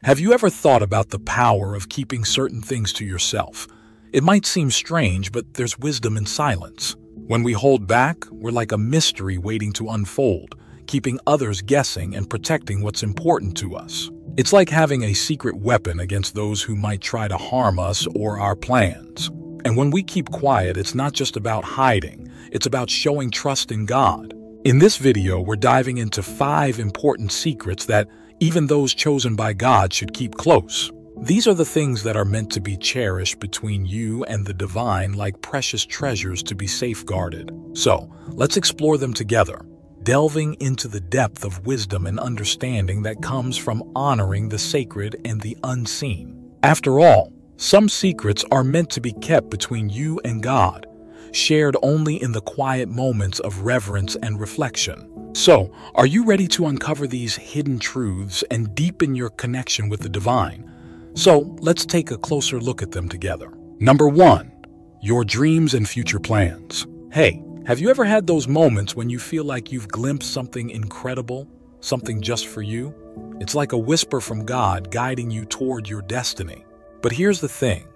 Have you ever thought about the power of keeping certain things to yourself? It might seem strange, but there's wisdom in silence. When we hold back, we're like a mystery waiting to unfold, keeping others guessing and protecting what's important to us. It's like having a secret weapon against those who might try to harm us or our plans. And when we keep quiet, it's not just about hiding, it's about showing trust in God. In this video, we're diving into 5 important secrets that even those chosen by God should keep close. These are the things that are meant to be cherished between you and the divine, like precious treasures to be safeguarded. So, let's explore them together, delving into the depth of wisdom and understanding that comes from honoring the sacred and the unseen. After all, some secrets are meant to be kept between you and God, shared only in the quiet moments of reverence and reflection. So, are you ready to uncover these hidden truths and deepen your connection with the divine? So, let's take a closer look at them together. Number 1. Your dreams and future plans. Hey, have you ever had those moments when you feel like you've glimpsed something incredible, something just for you? It's like a whisper from God guiding you toward your destiny. But here's the thing.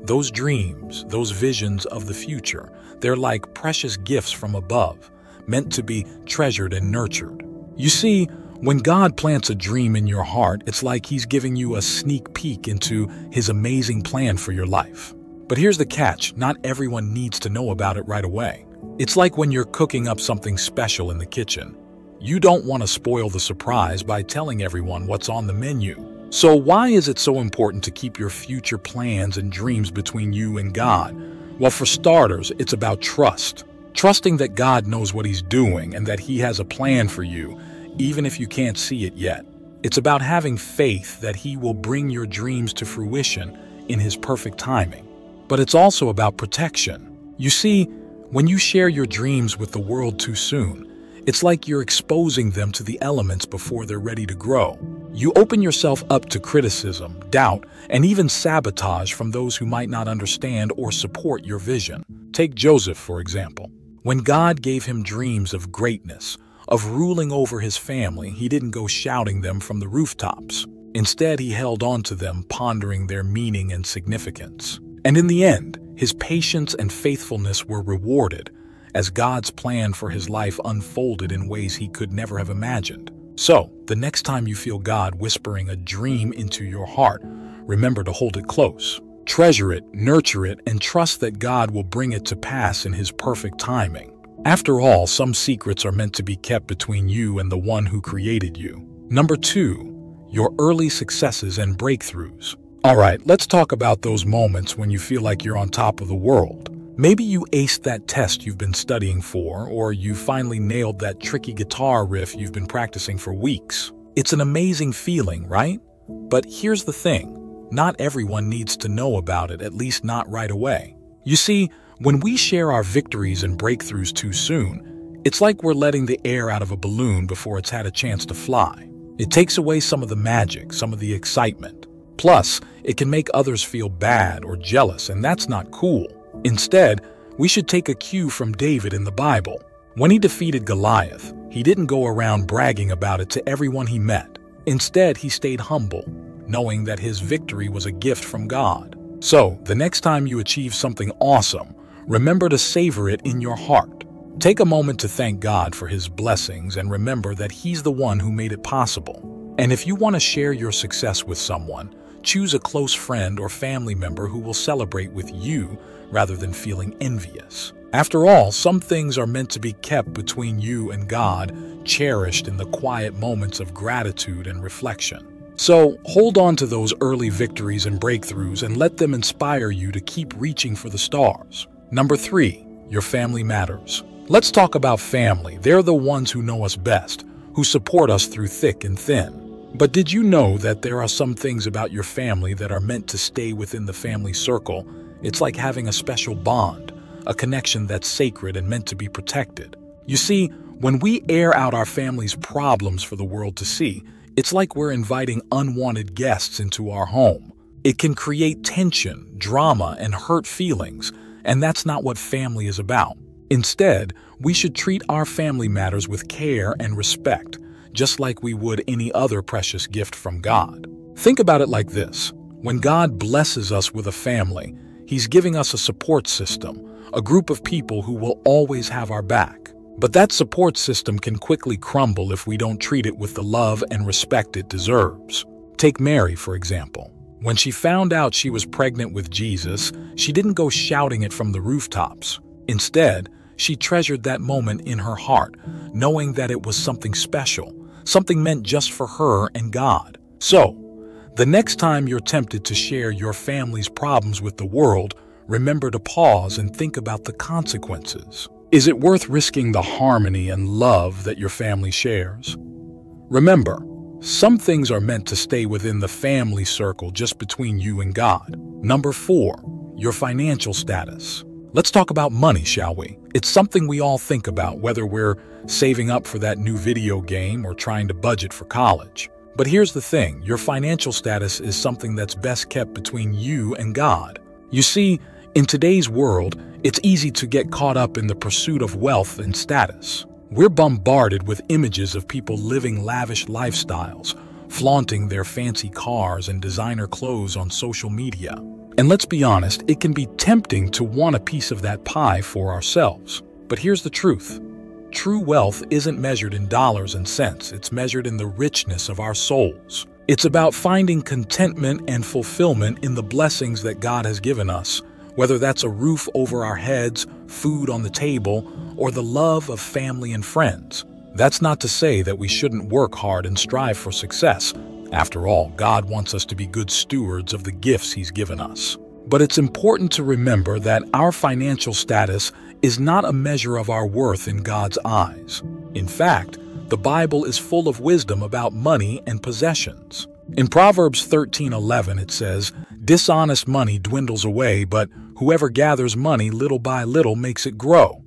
Those dreams, those visions of the future, they're like precious gifts from above, meant to be treasured and nurtured. You see, when God plants a dream in your heart, it's like He's giving you a sneak peek into His amazing plan for your life. But here's the catch, not everyone needs to know about it right away. It's like when you're cooking up something special in the kitchen. You don't want to spoil the surprise by telling everyone what's on the menu. So why is it so important to keep your future plans and dreams between you and God? Well, for starters, it's about trust. Trusting that God knows what He's doing and that He has a plan for you, even if you can't see it yet. It's about having faith that He will bring your dreams to fruition in His perfect timing. But it's also about protection. You see, when you share your dreams with the world too soon, it's like you're exposing them to the elements before they're ready to grow. You open yourself up to criticism, doubt, and even sabotage from those who might not understand or support your vision. Take Joseph, for example. When God gave him dreams of greatness, of ruling over his family, He didn't go shouting them from the rooftops. Instead, He held on to them, pondering their meaning and significance. And in the end, his patience and faithfulness were rewarded, as God's plan for his life unfolded in ways he could never have imagined. So, the next time you feel God whispering a dream into your heart, remember to hold it close. Treasure it, nurture it, and trust that God will bring it to pass in His perfect timing. After all, some secrets are meant to be kept between you and the one who created you. Number 2, your early successes and breakthroughs. All right, let's talk about those moments when you feel like you're on top of the world. Maybe you aced that test you've been studying for, or you finally nailed that tricky guitar riff you've been practicing for weeks. It's an amazing feeling, right? But here's the thing. Not everyone needs to know about it, at least not right away. You see, when we share our victories and breakthroughs too soon, it's like we're letting the air out of a balloon before it's had a chance to fly. It takes away some of the magic, some of the excitement. Plus, it can make others feel bad or jealous, and that's not cool. Instead, we should take a cue from David in the Bible. When he defeated Goliath, he didn't go around bragging about it to everyone he met. Instead, he stayed humble, knowing that his victory was a gift from God. So, the next time you achieve something awesome, remember to savor it in your heart. Take a moment to thank God for His blessings and remember that He's the one who made it possible. And if you want to share your success with someone, choose a close friend or family member who will celebrate with you rather than feeling envious. After all, some things are meant to be kept between you and God, cherished in the quiet moments of gratitude and reflection. So, hold on to those early victories and breakthroughs and let them inspire you to keep reaching for the stars. Number 3, your family matters. Let's talk about family. They're the ones who know us best, who support us through thick and thin. But did you know that there are some things about your family that are meant to stay within the family circle? It's like having a special bond, a connection that's sacred and meant to be protected. You see, when we air out our family's problems for the world to see, it's like we're inviting unwanted guests into our home. It can create tension, drama, and hurt feelings, and that's not what family is about. Instead, we should treat our family matters with care and respect, just like we would any other precious gift from God. Think about it like this. When God blesses us with a family, He's giving us a support system, a group of people who will always have our back. But that support system can quickly crumble if we don't treat it with the love and respect it deserves. Take Mary, for example. When she found out she was pregnant with Jesus, she didn't go shouting it from the rooftops. Instead, she treasured that moment in her heart, knowing that it was something special, something meant just for her and God. So, the next time you're tempted to share your family's problems with the world, remember to pause and think about the consequences. Is it worth risking the harmony and love that your family shares? Remember, some things are meant to stay within the family circle just between you and God. Number 4, your financial status. Let's talk about money, shall we? It's something we all think about, whether we're saving up for that new video game or trying to budget for college. But here's the thing, your financial status is something that's best kept between you and God. You see, in today's world, it's easy to get caught up in the pursuit of wealth and status. We're bombarded with images of people living lavish lifestyles, flaunting their fancy cars and designer clothes on social media. And let's be honest, it can be tempting to want a piece of that pie for ourselves. But here's the truth. True wealth isn't measured in dollars and cents, it's measured in the richness of our souls. It's about finding contentment and fulfillment in the blessings that God has given us, whether that's a roof over our heads, food on the table, or the love of family and friends. That's not to say that we shouldn't work hard and strive for success. After all, God wants us to be good stewards of the gifts He's given us. But it's important to remember that our financial status is not a measure of our worth in God's eyes. In fact, the Bible is full of wisdom about money and possessions. In Proverbs 13:11 it says, "Dishonest money dwindles away, but whoever gathers money little by little makes it grow."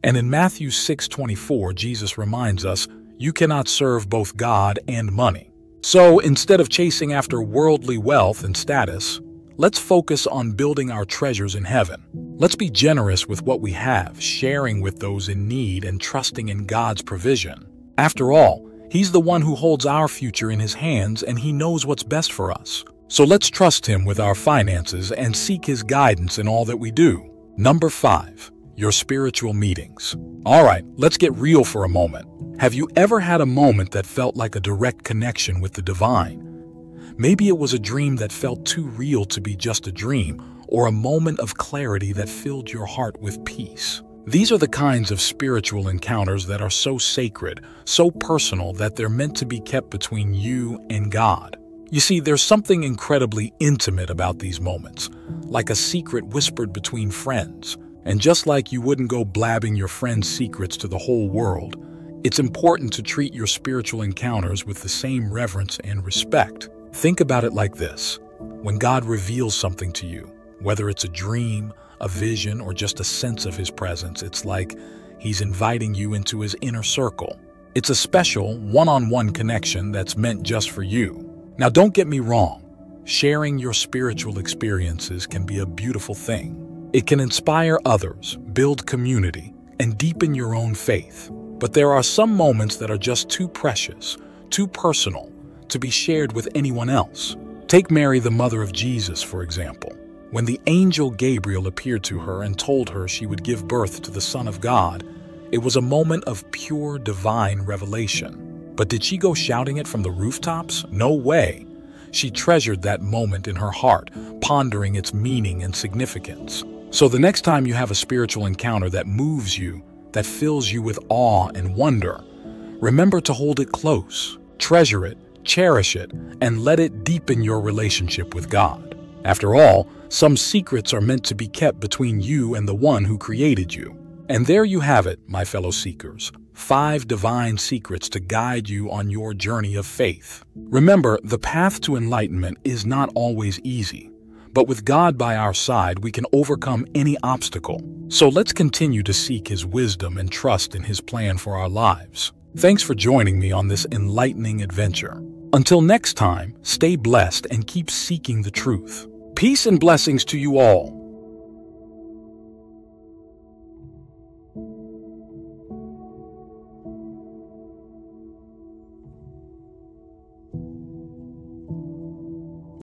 And in Matthew 6:24, Jesus reminds us, you cannot serve both God and money. So instead of chasing after worldly wealth and status, let's focus on building our treasures in heaven. Let's be generous with what we have, sharing with those in need and trusting in God's provision. After all, He's the one who holds our future in His hands, and He knows what's best for us. So let's trust Him with our finances and seek His guidance in all that we do. Number 5, your spiritual meetings. All right, let's get real for a moment. Have you ever had a moment that felt like a direct connection with the divine? Maybe it was a dream that felt too real to be just a dream, or a moment of clarity that filled your heart with peace. These are the kinds of spiritual encounters that are so sacred, so personal that they're meant to be kept between you and God. You see, there's something incredibly intimate about these moments, like a secret whispered between friends. And just like you wouldn't go blabbing your friends' secrets to the whole world, it's important to treat your spiritual encounters with the same reverence and respect. Think about it like this. When God reveals something to you, whether it's a dream, a vision, or just a sense of His presence, it's like He's inviting you into His inner circle. It's a special, one-on-one connection that's meant just for you. Now, don't get me wrong. Sharing your spiritual experiences can be a beautiful thing. It can inspire others, build community, and deepen your own faith. But there are some moments that are just too precious, too personal, to be shared with anyone else. Take Mary, the mother of Jesus, for example. When the angel Gabriel appeared to her and told her she would give birth to the Son of God, it was a moment of pure divine revelation. But did she go shouting it from the rooftops? No way. She treasured that moment in her heart, pondering its meaning and significance. So the next time you have a spiritual encounter that moves you, that fills you with awe and wonder, remember to hold it close, treasure it, cherish it, and let it deepen your relationship with God. After all, some secrets are meant to be kept between you and the one who created you. And there you have it, my fellow seekers. 5 divine secrets to guide you on your journey of faith. Remember, the path to enlightenment is not always easy, but with God by our side, we can overcome any obstacle. So let's continue to seek His wisdom and trust in His plan for our lives. Thanks for joining me on this enlightening adventure. Until next time, stay blessed and keep seeking the truth. Peace and blessings to you all.